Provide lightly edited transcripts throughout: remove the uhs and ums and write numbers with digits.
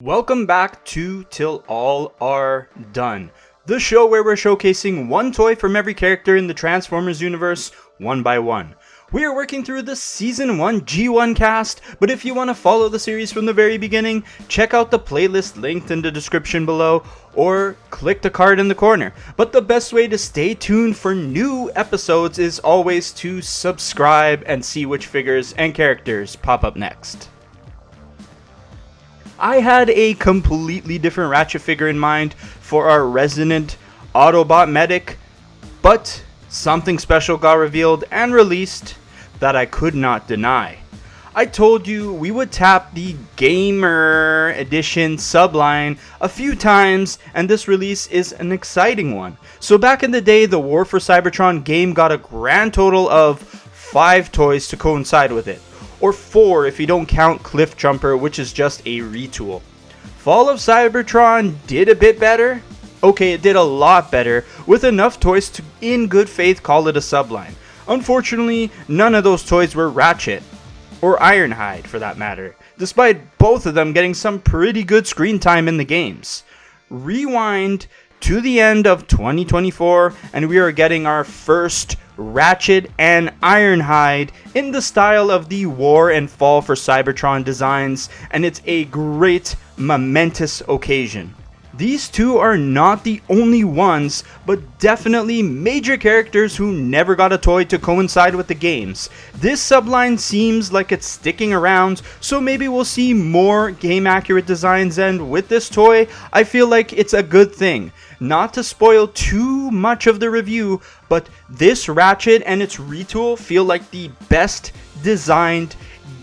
Welcome back to Till All Are Done, the show where we're showcasing one toy from every character in the Transformers universe, one by one. We are working through the Season 1 G1 cast, but if you want to follow the series from the very beginning, check out the playlist linked in the description below, or click the card in the corner. But the best way to stay tuned for new episodes is always to subscribe and see which figures and characters pop up next. I had a completely different Ratchet figure in mind for our resident Autobot medic, but something special got revealed and released that I could not deny. I told you we would tap the Gamer Edition subline a few times, and this release is an exciting one. So back in the day, the War for Cybertron game got a grand total of 5 toys to coincide with it. Or 4 if you don't count Cliff Jumper, which is just a retool. Fall of Cybertron did a bit better. Okay, it did a lot better, with enough toys to, in good faith, call it a subline. Unfortunately, none of those toys were Ratchet, or Ironhide for that matter, despite both of them getting some pretty good screen time in the games. Rewind to the end of 2024, and we are getting our first Ratchet and Ironhide in the style of the War and Fall for Cybertron designs, and it's a great, momentous occasion. These two are not the only ones, but definitely major characters who never got a toy to coincide with the games. This subline seems like it's sticking around, so maybe we'll see more game-accurate designs, and with this toy, I feel like it's a good thing. Not to spoil too much of the review, but this Ratchet and its retool feel like the best designed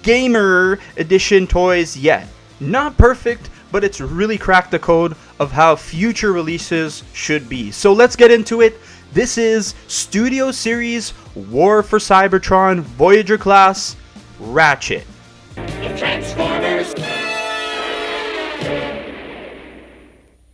Gamer Edition toys yet. Not perfect, but it's really cracked the code of how future releases should be. So let's get into it. This is Studio Series War for Cybertron Voyager Class Ratchet. The Transformers.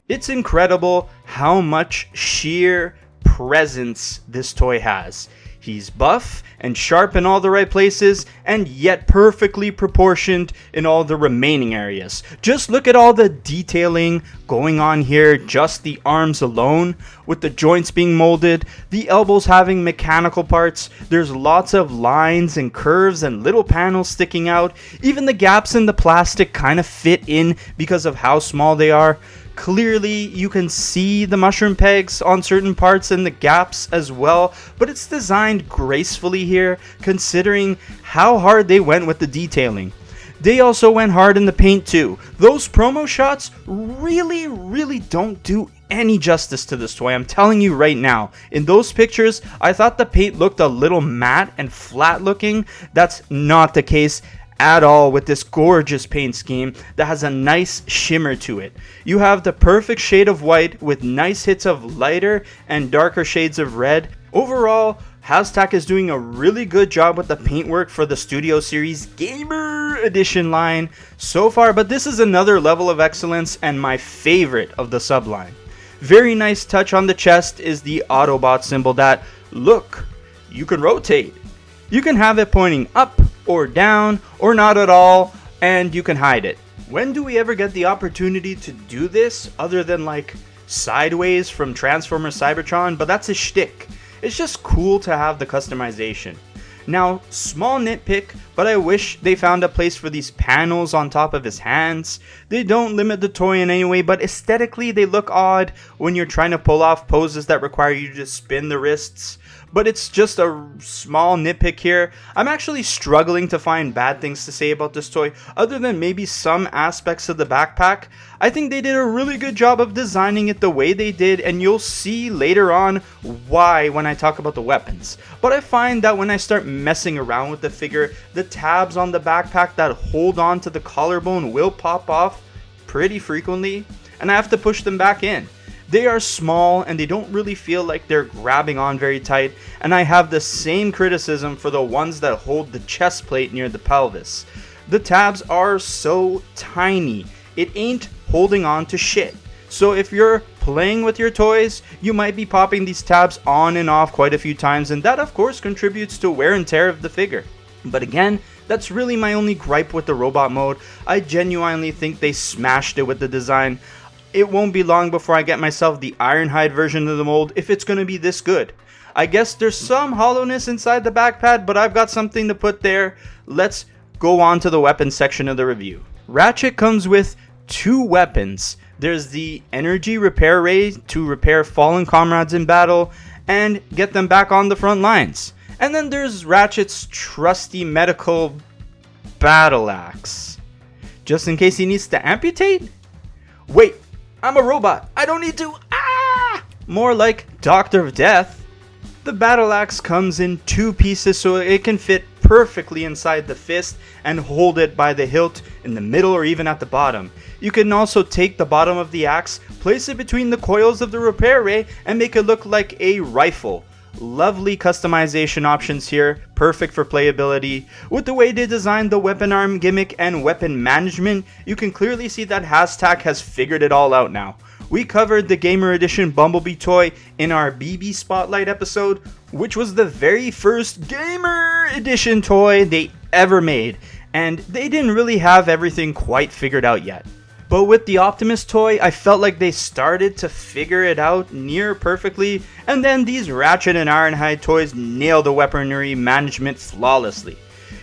It's incredible how much sheer presence this toy has. He's buff and sharp in all the right places, and yet perfectly proportioned in all the remaining areas. Just look at all the detailing going on here, just the arms alone, with the joints being molded, the elbows having mechanical parts, there's lots of lines and curves and little panels sticking out, even the gaps in the plastic kind of fit in because of how small they are. Clearly, you can see the mushroom pegs on certain parts and the gaps as well, but it's designed gracefully here, considering how hard they went with the detailing. They also went hard in the paint too. Those promo shots really don't do any justice to this toy, I'm telling you right now. In those pictures, I thought the paint looked a little matte and flat looking. That's not the case at all with this gorgeous paint scheme that has a nice shimmer to it. You have the perfect shade of white with nice hits of lighter and darker shades of red. Overall, Hashtag is doing a really good job with the paintwork for the Studio Series Gamer Edition line so far, but this is another level of excellence and my favorite of the subline. Very nice touch on the chest is the Autobot symbol that, look, you can rotate. You can have it pointing up or down or not at all, and you can hide it. When do we ever get the opportunity to do this other than like sideways from Transformers Cybertron? But that's a shtick. It's just cool to have the customization. Now, small nitpick, but I wish they found a place for these panels on top of his hands. They don't limit the toy in any way, but aesthetically they look odd when you're trying to pull off poses that require you to spin the wrists. But it's just a small nitpick here. I'm actually struggling to find bad things to say about this toy, other than maybe some aspects of the backpack. I think they did a really good job of designing it the way they did, and you'll see later on why when I talk about the weapons. But I find that when I start messing around with the figure, the tabs on the backpack that hold on to the collarbone will pop off pretty frequently, and I have to push them back in. They are small and they don't really feel like they're grabbing on very tight, and I have the same criticism for the ones that hold the chest plate near the pelvis. The tabs are so tiny, it ain't holding on to shit. So if you're playing with your toys, you might be popping these tabs on and off quite a few times, and that of course contributes to wear and tear of the figure. But again, That's really my only gripe with the robot mode. I genuinely think they smashed it with the design. It won't be long before I get myself the Ironhide version of the mold if it's gonna be this good. I guess there's some hollowness inside the back pad, but I've got something to put there. Let's go on to the weapons section of the review. Ratchet comes with 2 weapons. There's the energy repair ray to repair fallen comrades in battle and get them back on the front lines. And then there's Ratchet's trusty medical battle axe, just in case he needs to amputate? Wait, I'm a robot. I don't need to. More like Doctor of Death. The battle axe comes in 2 pieces so it can fit perfectly inside the fist and hold it by the hilt in the middle or even at the bottom. You can also take the bottom of the axe, place it between the coils of the repair ray, and make it look like a rifle. Lovely customization options here, perfect for playability. With the way they designed the weapon arm gimmick and weapon management, you can clearly see that Hashtag has figured it all out now. We covered the Gamer Edition Bumblebee toy in our BB Spotlight episode, which was the very first Gamer Edition toy they ever made, and they didn't really have everything quite figured out yet. But with the Optimus toy, I felt like they started to figure it out near perfectly, and then these Ratchet and Ironhide toys nail the weaponry management flawlessly.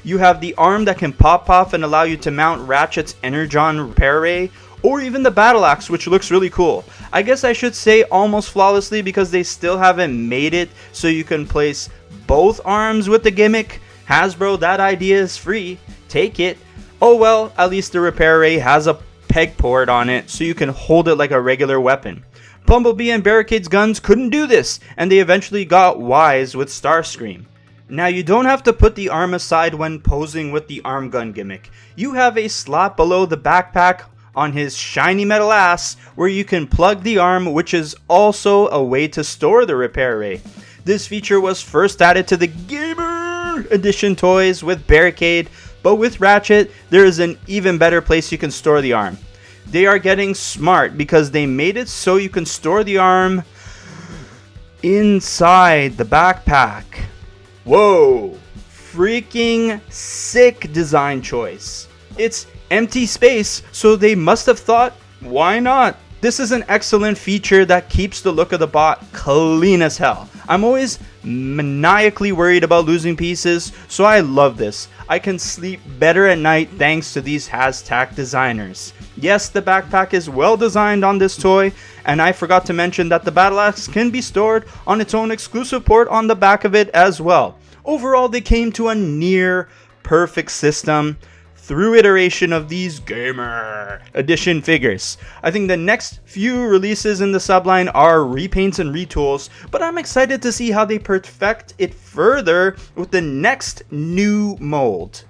You have the arm that can pop off and allow you to mount Ratchet's Energon repair ray, or even the battle axe, which looks really cool. I guess I should say almost flawlessly because they still haven't made it so you can place both arms with the gimmick. Hasbro, that idea is free. Take it. Oh well, at least the repair ray has a peg port on it so you can hold it like a regular weapon. Bumblebee and Barricade's guns couldn't do this, and they eventually got wise with Starscream. Now you don't have to put the arm aside when posing with the arm gun gimmick. You have a slot below the backpack on his shiny metal ass where you can plug the arm, which is also a way to store the repair ray. This feature was first added to the Gamer Edition toys with Barricade, but with Ratchet, there is an even better place you can store the arm. They are getting smart because they made it so you can store the arm inside the backpack. Whoa! Freaking sick design choice. It's empty space, so they must have thought, why not? This is an excellent feature that keeps the look of the bot clean as hell. I'm always maniacally worried about losing pieces, so I love this. I can sleep better at night thanks to these Hashtag designers. Yes, the backpack is well designed on this toy, and I forgot to mention that the battle axe can be stored on its own exclusive port on the back of it as well. Overall, they came to a near perfect system through iteration of these Gamer Edition figures. I think the next few releases in the subline are repaints and retools, but I'm excited to see how they perfect it further with the next new mold.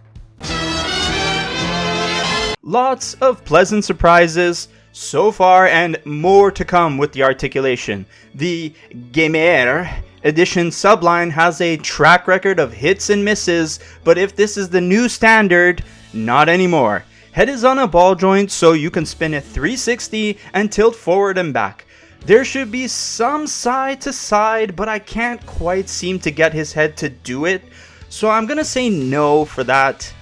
Lots of pleasant surprises so far and more to come with the Articulation. The Gamer Edition subline has a track record of hits and misses, but if this is the new standard, not anymore. Head is on a ball joint so you can spin it 360 and tilt forward and back. There should be some side to side, but I can't quite seem to get his head to do it, so I'm gonna say no for that.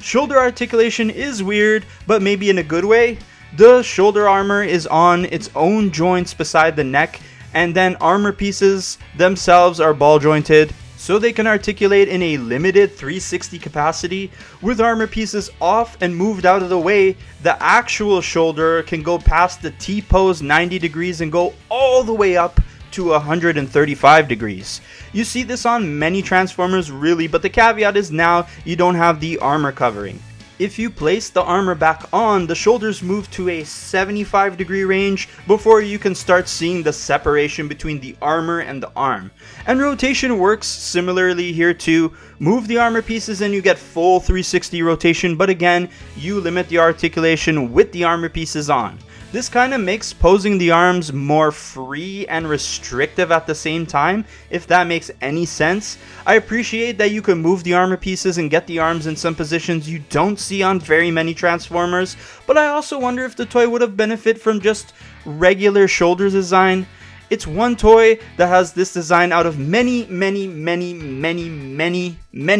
Shoulder articulation is weird, but maybe in a good way. The shoulder armor is on its own joints beside the neck, and then armor pieces themselves are ball jointed, so they can articulate in a limited 360 capacity. With armor pieces off and moved out of the way, the actual shoulder can go past the T-pose 90 degrees and go all the way up to 135 degrees. You see this on many Transformers really, but the caveat is now you don't have the armor covering. If you place the armor back on, the shoulders move to a 75 degree range before you can start seeing the separation between the armor and the arm. And rotation works similarly here too. Move the armor pieces and you get full 360 rotation, but again, you limit the articulation with the armor pieces on. This kind of makes posing the arms more free and restrictive at the same time, if that makes any sense. I appreciate that you can move the armor pieces and get the arms in some positions you don't see on very many Transformers, but I also wonder if the toy would have benefited from just regular shoulder design. It's one toy that has this design out of many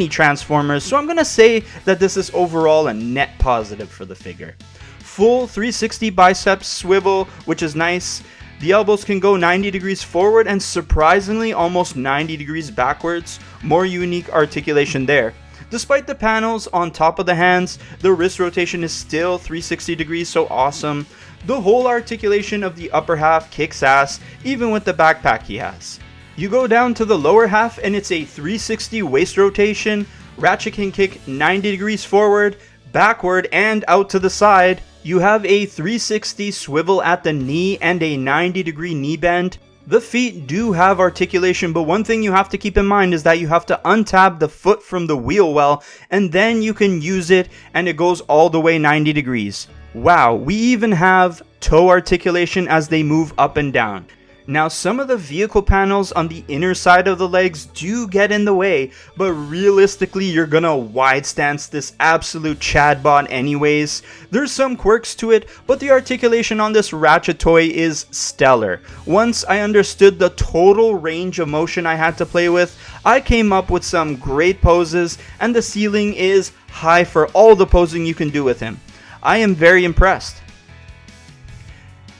Transformers, so I'm gonna say that this is overall a net positive for the figure. Full 360 biceps swivel, which is nice. The elbows can go 90 degrees forward and surprisingly almost 90 degrees backwards. More unique articulation there. Despite the panels on top of the hands, the wrist rotation is still 360 degrees, so awesome. The whole articulation of the upper half kicks ass, even with the backpack he has. You go down to the lower half and it's a 360 waist rotation. Ratchet can kick 90 degrees forward, backward, and out to the side. You have a 360 swivel at the knee and a 90 degree knee bend. The feet do have articulation, but one thing you have to keep in mind is that you have to untab the foot from the wheel well, and then you can use it and it goes all the way 90 degrees. Wow, we even have toe articulation as they move up and down. Now, some of the vehicle panels on the inner side of the legs do get in the way, but realistically, you're gonna wide stance this absolute Chadbot anyways. There's some quirks to it, but the articulation on this Ratchet toy is stellar. Once I understood the total range of motion I had to play with, I came up with some great poses, and the ceiling is high for all the posing you can do with him. I am very impressed.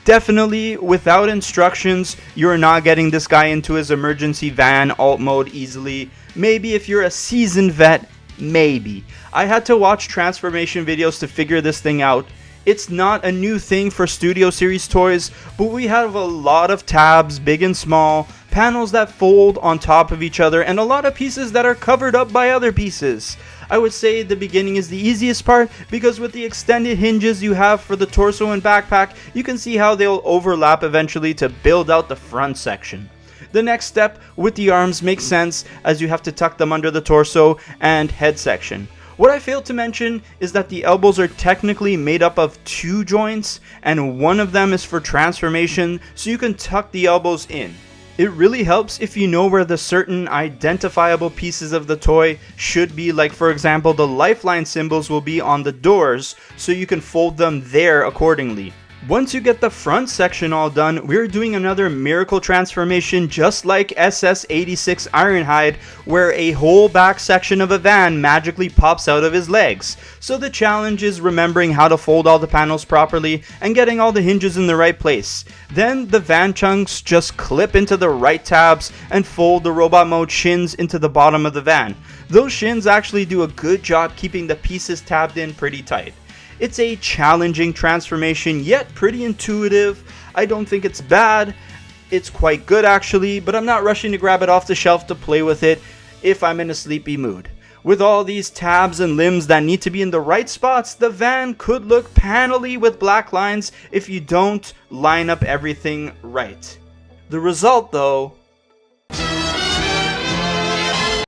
Definitely, without instructions, you're not getting this guy into his emergency van alt mode easily. Maybe if you're a seasoned vet, maybe. I had to watch transformation videos to figure this thing out. It's not a new thing for Studio Series toys, but we have a lot of tabs, big and small, panels that fold on top of each other, and a lot of pieces that are covered up by other pieces. I would say the beginning is the easiest part because with the extended hinges you have for the torso and backpack, you can see how they'll overlap eventually to build out the front section. The next step with the arms makes sense as you have to tuck them under the torso and head section. What I failed to mention is that the elbows are technically made up of 2 joints and one of them is for transformation, so you can tuck the elbows in. It really helps if you know where the certain identifiable pieces of the toy should be, like for example the lifeline symbols will be on the doors, so you can fold them there accordingly. Once you get the front section all done, we're doing another miracle transformation just like SS-86 Ironhide, where a whole back section of a van magically pops out of his legs. So the challenge is remembering how to fold all the panels properly and getting all the hinges in the right place. Then the van chunks just clip into the right tabs and fold the robot mode shins into the bottom of the van. Those shins actually do a good job keeping the pieces tabbed in pretty tight. It's a challenging transformation, yet pretty intuitive. I don't think it's bad. It's quite good actually, but I'm not rushing to grab it off the shelf to play with it if I'm in a sleepy mood. With all these tabs and limbs that need to be in the right spots, the van could look panelly with black lines if you don't line up everything right. The result though...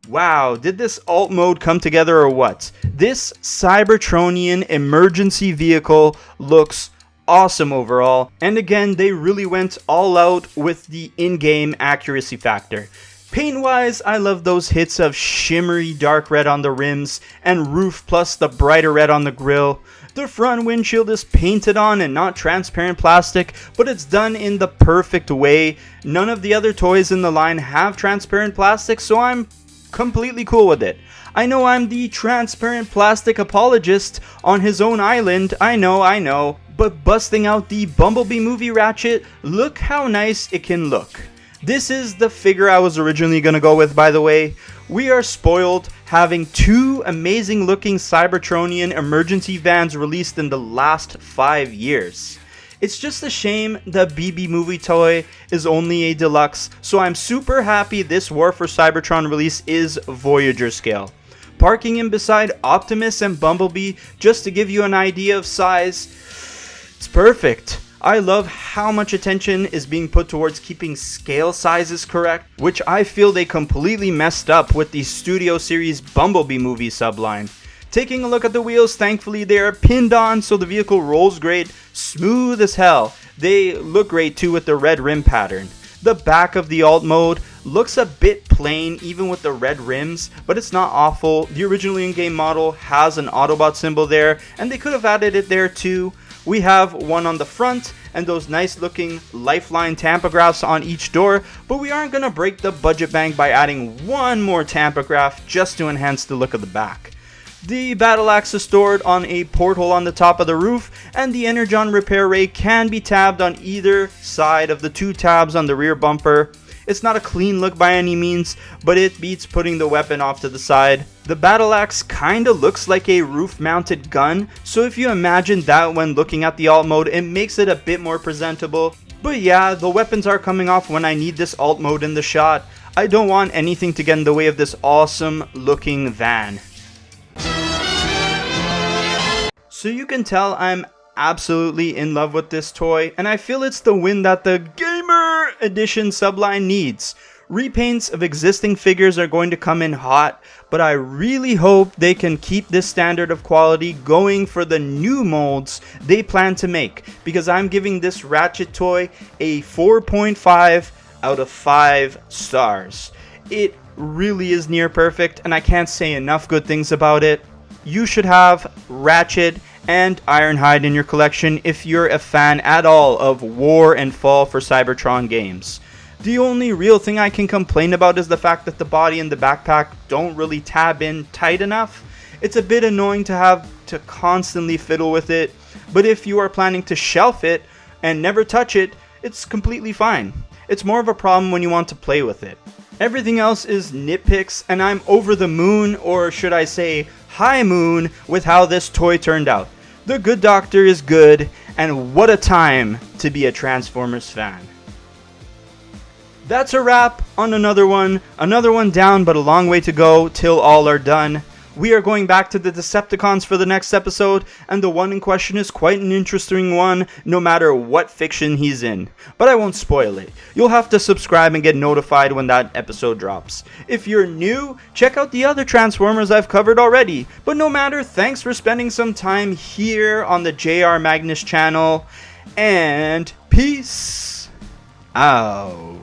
Wow, did this alt mode come together or what? This Cybertronian emergency vehicle looks awesome overall, and again they really went all out with the in-game accuracy factor. Paint wise, I love those hits of shimmery dark red on the rims and roof plus the brighter red on the grille. The front windshield is painted on and not transparent plastic, but it's done in the perfect way. None of the other toys in the line have transparent plastic, so I'm completely cool with it. I know I'm the transparent plastic apologist on his own island, I know, but busting out the Bumblebee movie Ratchet, look how nice it can look. This is the figure I was originally gonna go with, by the way. We are spoiled having 2 amazing looking Cybertronian emergency vans released in the last 5 years. It's just a shame the BB movie toy is only a deluxe, so I'm super happy this War for Cybertron release is Voyager scale. Parking him beside Optimus and Bumblebee just to give you an idea of size, it's perfect. I love how much attention is being put towards keeping scale sizes correct, which I feel they completely messed up with the Studio Series Bumblebee movie subline. Taking a look at the wheels, thankfully they are pinned on so the vehicle rolls great, smooth as hell. They look great too with the red rim pattern. The back of the alt mode looks a bit plain even with the red rims, but it's not awful. The original in-game model has an Autobot symbol there and they could have added it there too. We have one on the front and those nice looking lifeline tampograph on each door, but we aren't going to break the budget bank by adding one more tampograph just to enhance the look of the back. The battle axe is stored on a porthole on the top of the roof, and the energon repair ray can be tabbed on either side of the two tabs on the rear bumper. It's not a clean look by any means, but it beats putting the weapon off to the side. The battle axe kinda looks like a roof mounted gun, so if you imagine that when looking at the alt mode, it makes it a bit more presentable. But yeah, the weapons are coming off when I need this alt mode in the shot. I don't want anything to get in the way of this awesome looking van. So you can tell I'm absolutely in love with this toy, and I feel it's the win that the Gamer Edition subline needs. Repaints of existing figures are going to come in hot, but I really hope they can keep this standard of quality going for the new molds they plan to make, because I'm giving this Ratchet toy a 4.5 out of 5 stars. It really is near perfect, and I can't say enough good things about it. You should have Ratchet and Ironhide in your collection if you're a fan at all of War and Fall for Cybertron games. The only real thing I can complain about is the fact that the body and the backpack don't really tab in tight enough. It's a bit annoying to have to constantly fiddle with it, but if you are planning to shelf it and never touch it, it's completely fine. It's more of a problem when you want to play with it. Everything else is nitpicks, and I'm over the moon, or should I say high moon, with how this toy turned out. The Good Doctor is good, and what a time to be a Transformers fan. That's a wrap on another one down, but a long way to go till all are done. We are going back to the Decepticons for the next episode, and the one in question is quite an interesting one, no matter what fiction he's in. But I won't spoil it. You'll have to subscribe and get notified when that episode drops. If you're new, check out the other Transformers I've covered already. But no matter, thanks for spending some time here on the JR Magnus channel, and peace out.